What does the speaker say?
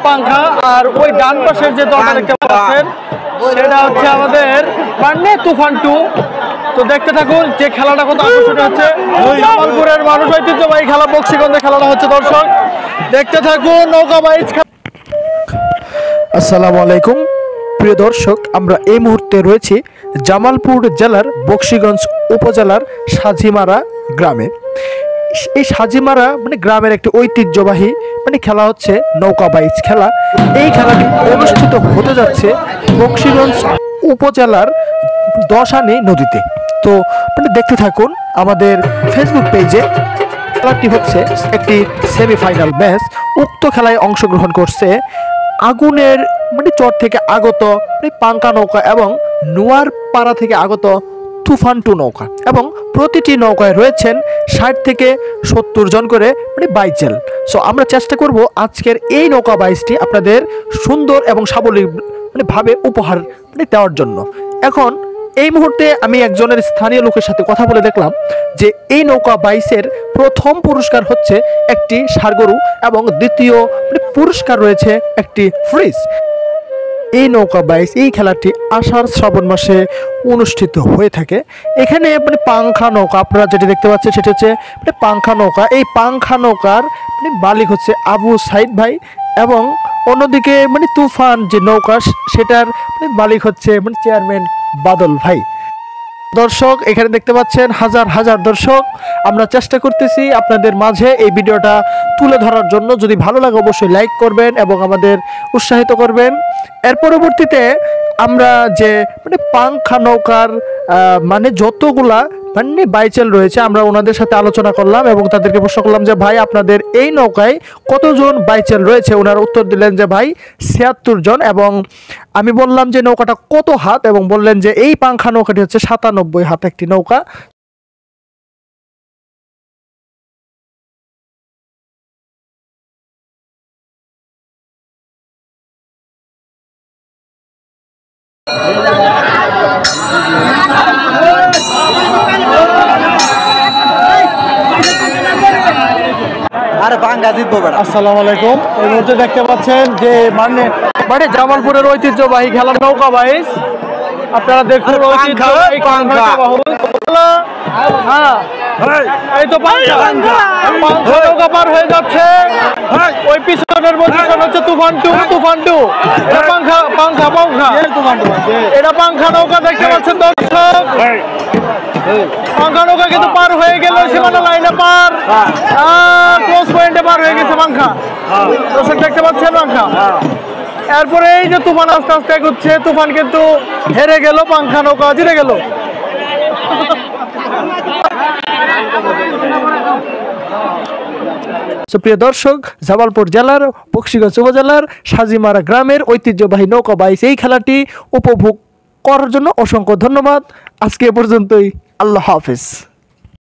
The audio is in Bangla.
পাংখা। আর ওই ডান পাশের যে দলটা দেখতে পাচ্ছেন সেটা হচ্ছে আমাদের মানে তুফান 2। তো দেখতে থাকুন যে খেলাটা কত আকর্ষণীয় হচ্ছে। জামালপুরের মানুষ ঐতিহ্যবাহী খেলা বক্সিগঞ্জে খেলাটা হচ্ছে। দর্শক দেখতে থাকুন নৌকা বাইচ। আসসালামু আলাইকুম প্রিয় দর্শক, আমরা এই মুহূর্তে রয়েছি জামালপুর জেলার বক্সিগঞ্জ উপজেলার সাজিমারা গ্রামে। এই সাজিমারা গ্রামের একটি ঐতিহ্যবাহী খেলা হচ্ছে নৌকা বাইচ খেলা। এই খেলাটি অনুষ্ঠিত হতে যাচ্ছে বক্সিগঞ্জ উপজেলার দশানী নদীতে। তো দেখতে থাকুন আমাদের ফেসবুক পেজে। খেলাটি হচ্ছে একটি সেমিফাইনাল ম্যাচ। উক্ত খেলায় অংশগ্রহণ করছে আগুনের চর থেকে আগত পাঙ্কা নৌকা এবং নোয়ারপাড়া থেকে আগত তুফান 2 নৌকা, এবং প্রতিটি নৌকায় রয়েছেন 60 থেকে 70 জন করে বাইচেল। সো আমরা চেষ্টা করব আজকের এই নৌকা বাইচটি আপনাদের সুন্দর এবং সাবলীল ভাবে উপহার দেওয়ার জন্য। এখন এই মুহূর্তে আমি একজনের স্থানীয় লোকের সাথে কথা বলে দেখলাম যে এই নৌকা বাইচের প্রথম পুরস্কার হচ্ছে একটি ষাঁড় গরু এবং দ্বিতীয় পুরস্কার রয়েছে একটি ফ্রিজ। এই নৌকা বাইচ এই খেলাটি আষাঢ় শ্রাবণ মাসে অনুষ্ঠিত হয়ে থাকে। এখানে পাংখা নৌকা আপনারা যেটি দেখতে পাচ্ছেন সেটি হচ্ছে পাংখা নৌকা। এই পাংখা নৌকার মালিক হচ্ছে আবু সাইদ ভাই, এবং অন্যদিকে তুফান যে নৌকা সেটার মালিক হচ্ছে চেয়ারম্যান বাদল ভাই। দর্শক এখানে দেখতে পাচ্ছেন হাজার হাজার দর্শক। আমরা চেষ্টা করতেছি আপনাদের মাঝে এই ভিডিওটা তুলে ধরার জন্য। যদি ভালো লাগে অবশ্যই লাইক করবেন এবং আমাদের উৎসাহিত করবেন। এর পরবর্তীতে আমরা যে পাংখা নৌকার যতগুলা বাইচেল রয়েছে আমরা ওনাদের সাথে আলোচনা করলাম এবং তাদেরকে প্রশ্ন করলাম যে ভাই আপনাদের এই নৌকায় কতজন বাইচেল রয়েছে। ওনারা উত্তর দিলেন যে ভাই 76 জন। এবং আমি বললাম যে নৌকাটা কত হাত, এবং বললেন যে এই পাংখা নৌকাটি হচ্ছে 97 হাত একটি নৌকা। আসসালামু আলাইকুম। এই মুহূর্তে দেখতে পাচ্ছেন যে জামালপুরের ঐতিহ্যবাহী খেলা নৌকা বাইচ। আপনারা দেখুন ঐতিহ্যবাহী এই তো পাংখা নৌকা পার হয়ে যাচ্ছে। ওই পিছনের পজিশন হচ্ছে তুফান 2। এটা পাংখা এটা পাংখা নৌকা দেখতে পাচ্ছেন দর্শক। পাংখা নৌকা কিন্তু পার হয়ে গেল সীমানা লাইনে পার, ক্লোজ পয়েন্টে পার হয়ে গেছে পাংখা। দর্শক দেখতে পাচ্ছেন পাংখা। এরপরে এই যে তুফান আস্তে আস্তে এগোচ্ছে। তুফান কিন্তু হেরে গেল, পাংখা নৌকা জিতে গেল। প্রিয় দর্শক, জামালপুর জেলার বক্সিগঞ্জ উপজেলার সাজিমারা গ্রামের ঐতিহ্যবাহী নৌকা বাইচ এই খেলাটি উপভোগ করার জন্য অসংখ্য ধন্যবাদ। আজকে এ পর্যন্তই। আল্লাহ হাফেজ।